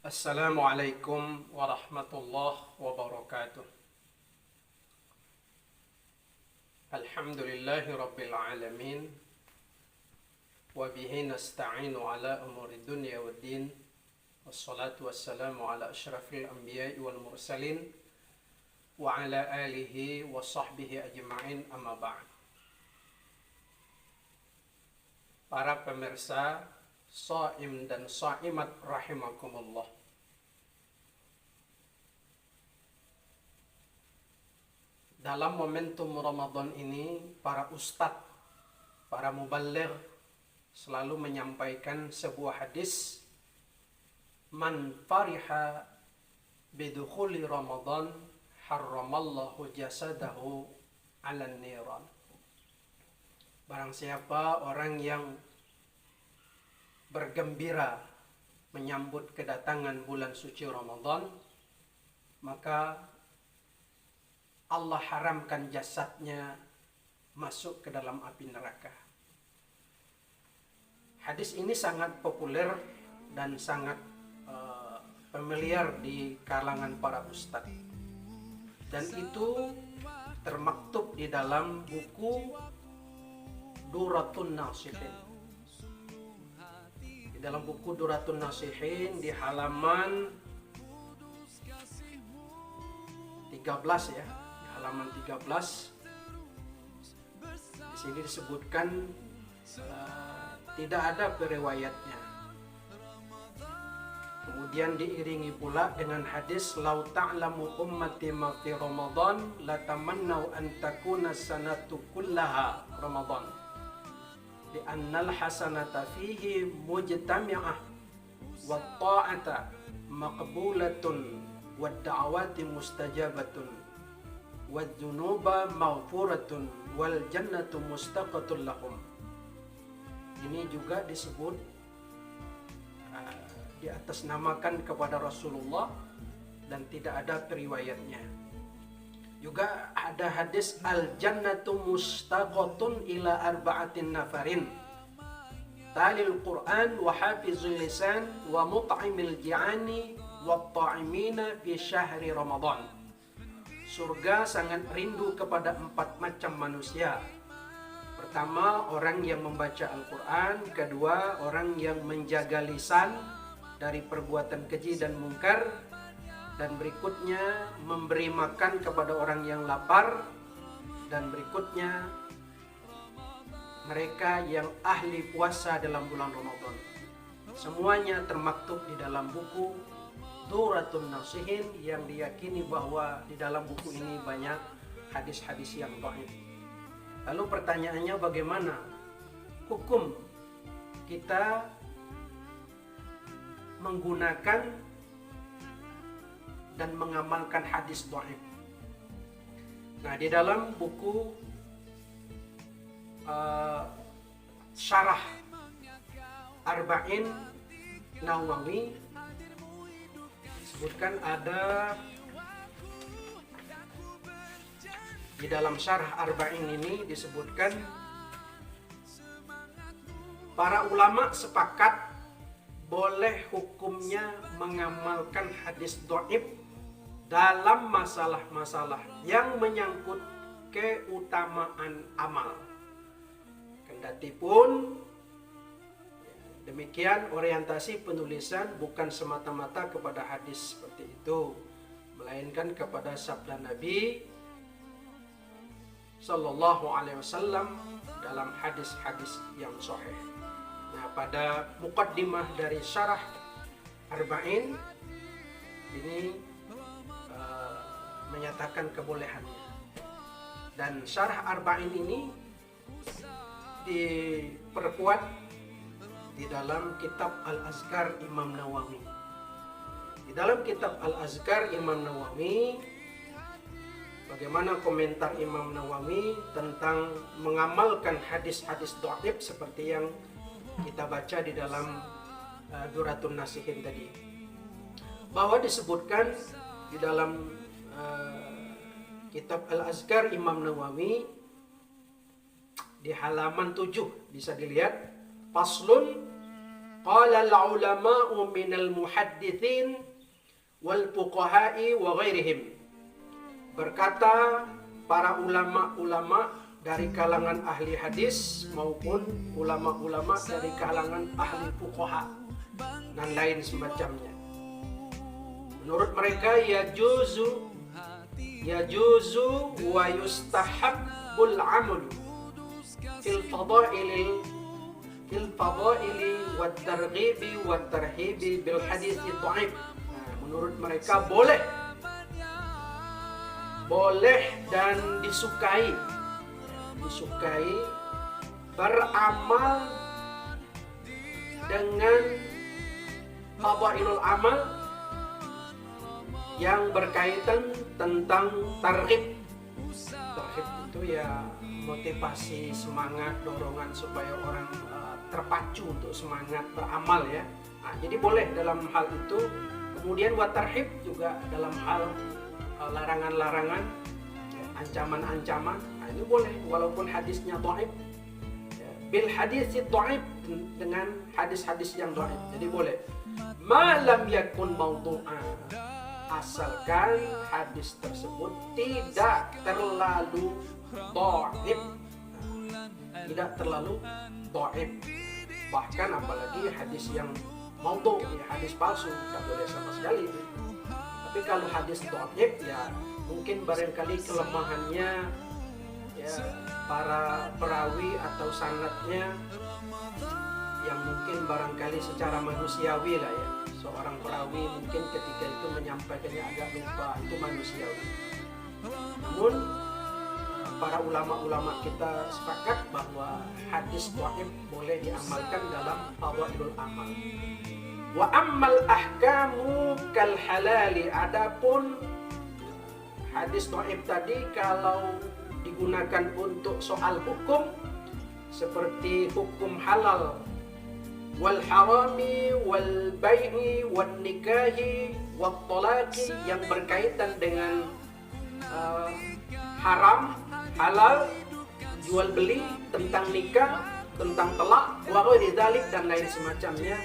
Assalamualaikum warahmatullahi wabarakatuh. Alhamdulillahi rabbil alamin. Wa bihi nasta'inu ala umuri dunya waddin. Wassalatu wassalamu ala asyrafil anbiya'i wal mursalin wa ala alihi wa sahbihi ajma'in, amma ba'd. Para pemirsa shaim dan shaimat rahimakumullah. Dalam momentum Ramadan ini, para ustadz, para muballigh selalu menyampaikan sebuah hadis, man fariha bidukhuli Ramadan harramallahu jasadahu 'alan niran. Barang siapa orang yang bergembira menyambut kedatangan bulan suci Ramadan, maka Allah haramkan jasadnya masuk ke dalam api neraka. Hadis ini sangat populer dan sangat familiar di kalangan para ustadz. Dan itu termaktub di dalam buku Duratun Nasihin. Di dalam buku Duratun Nasihin di halaman 13 ya. Halaman 13 di sini disebutkan tidak ada periwayatnya. Kemudian diiringi pula dengan hadis lau ta'lamu ummati ma fi Ramadan la tamannau an takuna sanatu kullaha Ramadan li annal hasanata fihi mujtami'ah wa ta'ata maqbulatun wa da'awati mustajabatun wadzunuba maghfuratun wal jannatu mustaqatul lahum. Ini juga disebut di atas namakan kepada Rasulullah dan tidak ada periwayatnya. Juga ada hadis al jannatu mustaqatun ila arba'atin nafarin talil Quran wa hafizul lisan wa mut'imil ji'ani wa ta'imina fi syahri Ramadan. Surga sangat rindu kepada 4 macam manusia. Pertama, orang yang membaca Al-Quran. Kedua, orang yang menjaga lisan dari perbuatan keji dan mungkar. Dan berikutnya, memberi makan kepada orang yang lapar. Dan berikutnya, mereka yang ahli puasa dalam bulan Ramadan. Semuanya termaktub di dalam buku Duratun Nasihin, yang diyakini bahwa di dalam buku ini banyak hadis-hadis yang dhaif. Lalu pertanyaannya, bagaimana hukum kita menggunakan dan mengamalkan hadis dhaif? Nah, di dalam buku Syarah Arba'in Nawawi disebutkan ada di dalam Syarah Arba'in ini disebutkan para ulama sepakat boleh hukumnya mengamalkan hadis dhaif dalam masalah-masalah yang menyangkut keutamaan amal. Kendatipun demikian orientasi penulisan bukan semata-mata kepada hadis seperti itu, melainkan kepada sabda Nabi Sallallahu Alaihi Wasallam dalam hadis-hadis yang sahih. Nah, pada muqaddimah dari Syarah Arba'in ini menyatakan kebolehannya. Dan Syarah Arba'in ini diperkuat di dalam kitab Al-Azkar Imam Nawawi. Di dalam kitab Al-Azkar Imam Nawawi, bagaimana komentar Imam Nawawi tentang mengamalkan hadis-hadis dhaif seperti yang kita baca di dalam Duratun Nasihin tadi. Bahwa disebutkan di dalam kitab Al-Azkar Imam Nawawi di halaman 7 bisa dilihat, faslun Qala al-ulama'u minal muhaddithin wal fuqaha'i wa ghairihim. Berkata para ulama-ulama dari kalangan ahli hadis maupun ulama-ulama dari kalangan ahli fuqaha dan lain semacamnya. Menurut mereka yajuzu wa yustahabbul amalu fil fadaili wat targhibi wat tarhibi bil hadis dhaif. Menurut mereka boleh dan disukai beramal dengan fadailul amal yang berkaitan tentang targhib. Targhib itu ya motivasi, semangat, dorongan supaya orang terpacu untuk semangat beramal ya. Nah, jadi boleh dalam hal itu. Kemudian wa tarhib juga dalam hal larangan-larangan, ancaman-ancaman. Nah, ini boleh walaupun hadisnya dhaif. Bil hadis dhaif, dengan hadis-hadis yang dhaif. Jadi boleh. Ma lam yakun maudhu'an, asalkan hadis tersebut tidak terlalu dhaif. Tidak terlalu dhaif. Bahkan apalagi hadis yang maudhu', ya hadis palsu, tidak boleh sama sekali. Tapi kalau hadis dhaif ya mungkin barangkali kelemahannya ya para perawi atau sanadnya yang mungkin barangkali secara manusiawi lah ya. Seorang perawi mungkin ketika itu menyampaikannya agak lupa, itu manusiawi. Namun para ulama-ulama kita sepakat bahwa hadis dhaif boleh diamalkan dalam fadhailul amal. Wa ammal ahkamu kal halali, adapun hadis dhaif tadi kalau digunakan untuk soal hukum seperti hukum halal wal harami wal bai'i wan nikahi wat talaqi, yang berkaitan dengan haram, halal, jual beli, tentang nikah, tentang talak, wa ghairi dzalik dan lain semacamnya,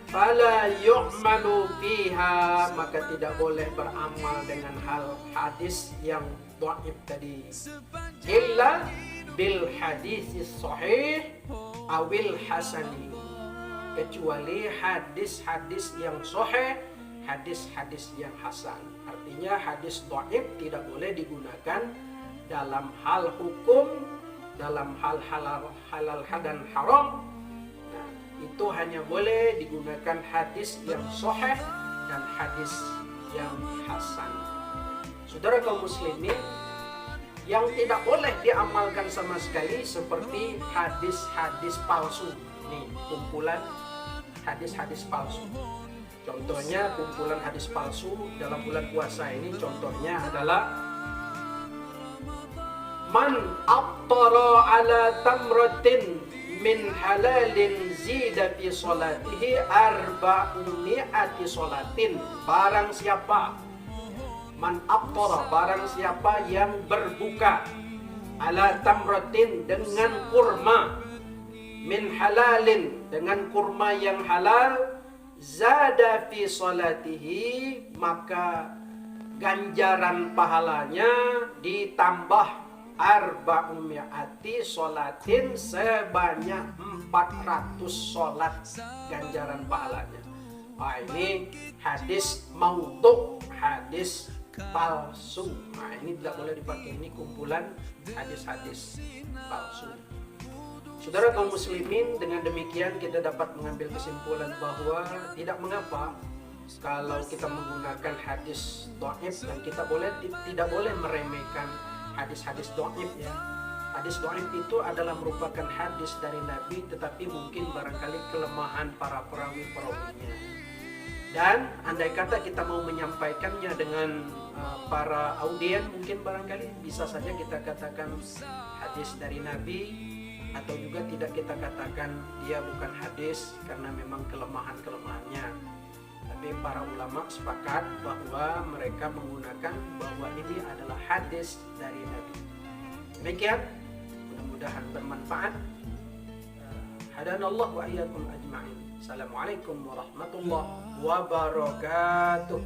fala yu'malu fiha, maka tidak boleh beramal dengan hal hadis yang dhaif tadi, illa bil hadis sahih awil hasani, kecuali hadis-hadis yang sahih, hadis-hadis yang hasan. Artinya hadis dhaif tidak boleh digunakan dalam hal hukum, dalam hal halal dan haram. Nah, itu hanya boleh digunakan hadis yang sahih dan hadis yang hasan. Saudara kaum muslimin, yang tidak boleh diamalkan sama sekali seperti hadis-hadis palsu. Nih, kumpulan hadis-hadis palsu. Contohnya kumpulan hadis palsu dalam bulan puasa ini, contohnya adalah man aftara ala tamratin min halalin zida fi salatihi arba'umi'ati salatin. Barang siapa, man aftara, barang siapa yang berbuka, ala tamratin, dengan kurma, min halalin, dengan kurma yang halal, zada fi salatihi, maka ganjaran pahalanya ditambah arba'umi'ati sholatin, sebanyak 400 sholat ganjaran pahalanya. Nah, ini hadis maudhu', hadis palsu. Nah, ini tidak boleh dipakai, ini kumpulan hadis-hadis palsu. Saudara kaum muslimin, dengan demikian kita dapat mengambil kesimpulan bahwa tidak mengapa kalau kita menggunakan hadis dhaif, dan kita tidak boleh meremehkan hadis-hadis dhaif ya. Hadis dhaif itu adalah merupakan hadis dari Nabi, tetapi mungkin barangkali kelemahan para perawi-perawinya. Dan andai kata kita mau menyampaikannya dengan para audien, mungkin barangkali bisa saja kita katakan hadis dari Nabi, atau juga tidak kita katakan dia bukan hadis karena memang kelemahannya. Tapi para ulama sepakat bahwa mereka menggunakan bahwa ini adalah hadis dari Nabi. Demikian, mudah-mudahan bermanfaat Hadanallah wa iyyakum ajma'in. Assalamualaikum warahmatullahi wabarakatuh.